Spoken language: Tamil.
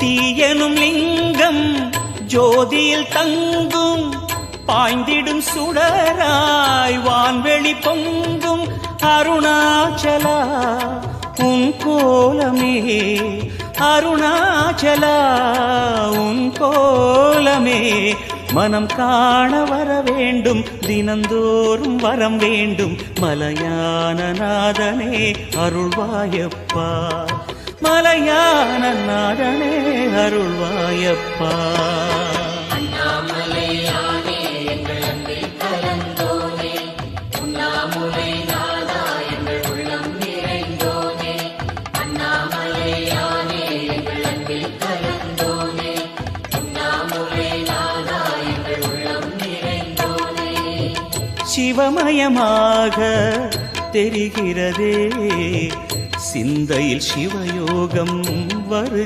தீயனும் லிங்கம் ஜோதியில் தங்கும் பாய்ந்திடும் சுடராய் வான்வெளி பொங்கும் அருணாச்சலா உன் கோலமே அருணாச்சலா உன் கோலமே மனம் காண வர வேண்டும் தினந்தோறும் வரம் வேண்டும் மலையான நாதனே அருள்வாயப்பா மலையான நாதனே அருள்வாயப்பா சிவமயமாக தெரிகிறதே சிந்தையில் சிவயோகம் வருகிறது.